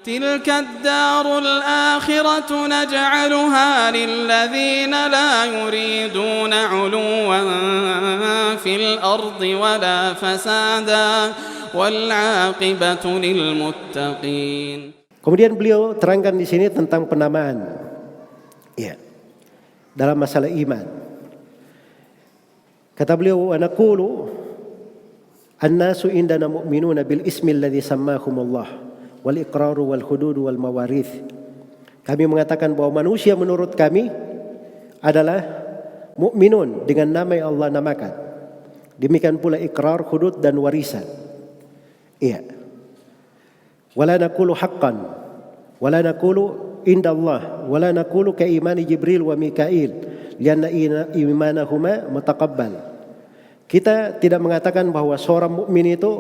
تلك الدار الآخرة نجعلها للذين لا يريدون علوا في الأرض ولا فسادا والعاقبة للمتقين. Kemudian beliau terangkan di sini tentang penamaan, ya, dalam masalah iman. Kata beliau, "Wa naqulu an-nasu indana mu'minuna bil ismi alladhi sammahumullah wal iqraru wal hudud wal mawarith." Kami mengatakan bahwa manusia menurut kami adalah mukminun dengan nama yang Allah namakan. Demikian pula ikrar, hudud dan warisan. Iya. Wala naqulu haqqan wala naqulu indallah wala naqulu ka imani Jibril wa Mikail lianna imanahuma mutaqabbal. Kita tidak mengatakan bahwa seorang mukmin itu,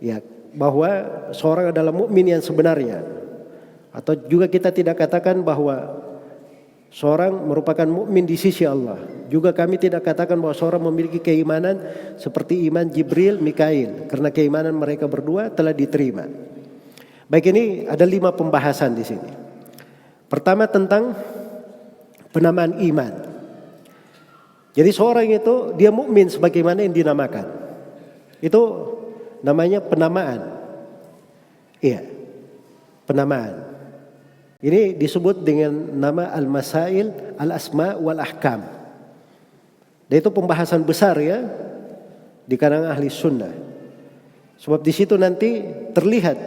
ya, bahwa seorang adalah mukmin yang sebenarnya, atau juga kita tidak katakan bahwa seorang merupakan mukmin di sisi Allah. Juga kami tidak katakan bahwa seorang memiliki keimanan seperti iman Jibril, Mikail, karena keimanan mereka berdua telah diterima. Baik, ini ada 5 pembahasan di sini. Pertama tentang penamaan iman. Jadi seorang itu dia mukmin sebagaimana yang dinamakan. Itu namanya penamaan. Iya, penamaan. Ini disebut dengan nama al-masail al-asma wal ahkam. Dan itu pembahasan besar, ya, di kalangan ahli sunnah. Sebab di situ nanti terlihat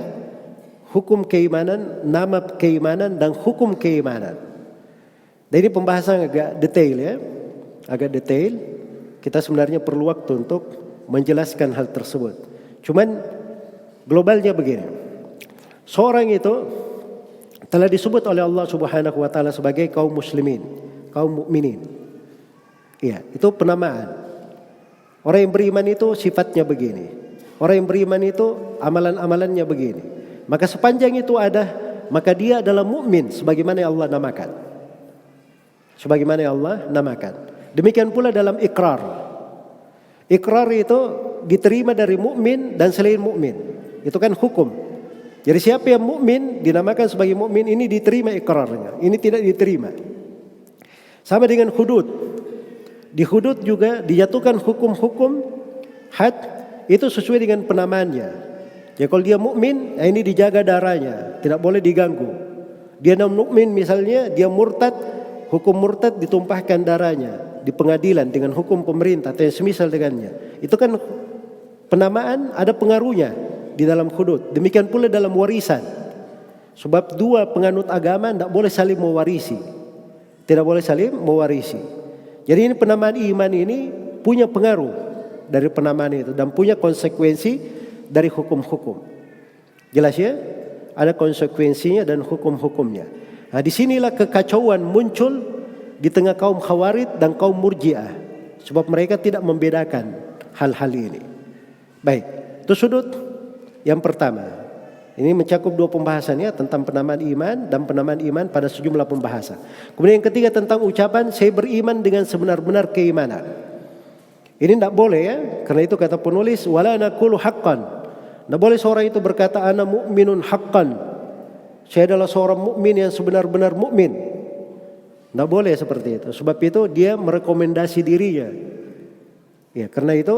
hukum keimanan, nama keimanan dan hukum keimanan. Dan ini pembahasan agak detail, ya, agak detail. Kita sebenarnya perlu waktu untuk menjelaskan hal tersebut. Cuman globalnya begini. Seorang itu telah disebut oleh Allah Subhanahu wa taala sebagai kaum muslimin, kaum mukminin. Iya, itu penamaan. Orang yang beriman itu sifatnya begini. Orang yang beriman itu amalan-amalannya begini. Maka sepanjang itu ada, maka dia adalah mukmin sebagaimana yang Allah namakan. Sebagaimana yang Allah namakan. Demikian pula dalam ikrar. Ikrar itu diterima dari mukmin dan selain mukmin. Itu kan hukum. Jadi siapa yang mukmin dinamakan sebagai mukmin, ini diterima ikrarnya, ini tidak diterima. Sama dengan hudud. Di hudud juga dijatuhkan hukum-hukum had, itu sesuai dengan penamaannya. Ya, kalau dia mukmin, ini dijaga darahnya, tidak boleh diganggu. Dia non mukmin misalnya, dia murtad, hukum murtad ditumpahkan darahnya di pengadilan dengan hukum pemerintah atau yang semisal dengannya. Itu kan penamaan ada pengaruhnya di dalam hudud. Demikian pula dalam warisan. Sebab dua penganut agama tidak boleh saling mewarisi. Tidak boleh saling mewarisi. Jadi ini penamaan iman ini punya pengaruh dari penamaan itu dan punya konsekuensi dari hukum-hukum. Jelas, ya? Ada konsekuensinya dan hukum-hukumnya. Nah, disinilah kekacauan muncul di tengah kaum Khawarij dan kaum Murji'ah. Sebab mereka tidak membedakan hal-hal ini. Baik, itu sudut yang pertama. Ini mencakup 2 pembahasannya tentang penamaan iman dan penamaan iman pada sejumlah pembahasan. Kemudian yang ketiga tentang ucapan saya beriman dengan sebenar-benar keimanan. Ini tidak boleh, ya, karena itu kata penulis wala naqulu haqqan. Tidak boleh seorang itu berkata ana mu'minun haqqan. Saya adalah seorang mukmin yang sebenar-benar mukmin. Tidak boleh seperti itu. Sebab itu dia merekomendasi dirinya. Ya, karena itu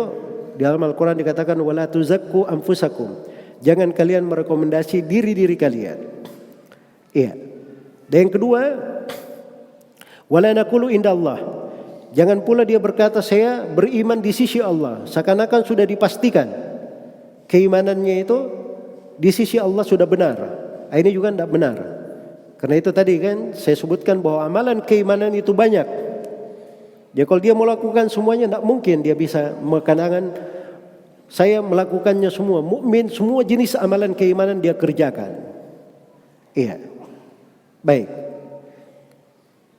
di dalam Al-Quran dikatakan wala tuzakku anfusakum. Jangan kalian merekomendasi diri-diri kalian. Iya. Dan yang kedua, wala naqulu indallah. Jangan pula dia berkata saya beriman di sisi Allah. Seakan-akan sudah dipastikan keimanannya itu di sisi Allah sudah benar. Ini juga tidak benar. Karena itu tadi kan saya sebutkan bahwa amalan keimanan itu banyak. Ya, kalau dia melakukan semuanya tidak mungkin dia bisa mengatakan saya melakukannya semua. Mukmin semua jenis amalan keimanan dia kerjakan. Iya. Baik.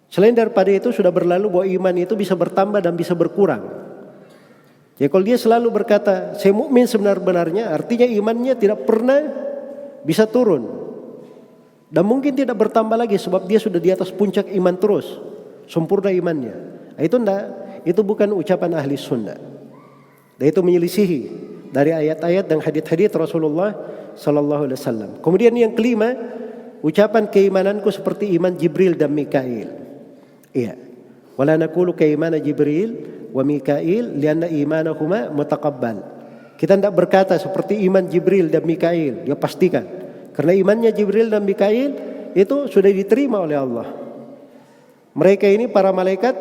Selain daripada itu sudah berlalu bahwa iman itu bisa bertambah dan bisa berkurang. Ya, kalau dia selalu berkata saya mukmin sebenar-benarnya, artinya imannya tidak pernah bisa turun. Dan mungkin tidak bertambah lagi sebab dia sudah di atas puncak iman terus, sempurna imannya. Nah, itu bukan ucapan ahli sunnah. Dan itu menyelisihi dari ayat-ayat dan hadits-hadits Rasulullah sallallahu alaihi wasallam. Kemudian yang kelima, ucapan keimananku seperti iman Jibril dan Mikail. Iya. Wala naqulu kaimana Jibril wa Mikail lianna imanahuma mutaqabbal. Kita tidak berkata seperti iman Jibril dan Mikail, dia pastikan. Karena imannya Jibril dan Mikail itu sudah diterima oleh Allah. Mereka ini para malaikat,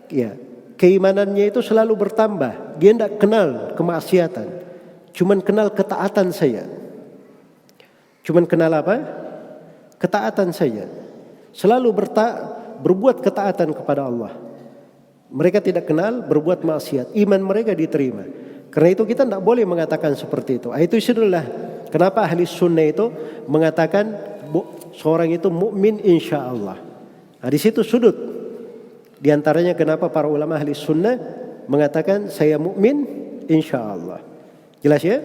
ya, keimanannya itu selalu bertambah. Dia tidak kenal kemaksiatan, cuman kenal ketaatan saja. Cuman kenal apa? Ketaatan saja. Selalu berbuat ketaatan kepada Allah. Mereka tidak kenal berbuat maksiat. Iman mereka diterima. Karena itu kita tidak boleh mengatakan seperti itu. Itu itulah kenapa ahli sunnah itu mengatakan seorang itu mukmin insya Allah. Nah, di situ sudut. Di antaranya kenapa para ulama ahli sunnah mengatakan saya mukmin insya Allah. Jelas ya?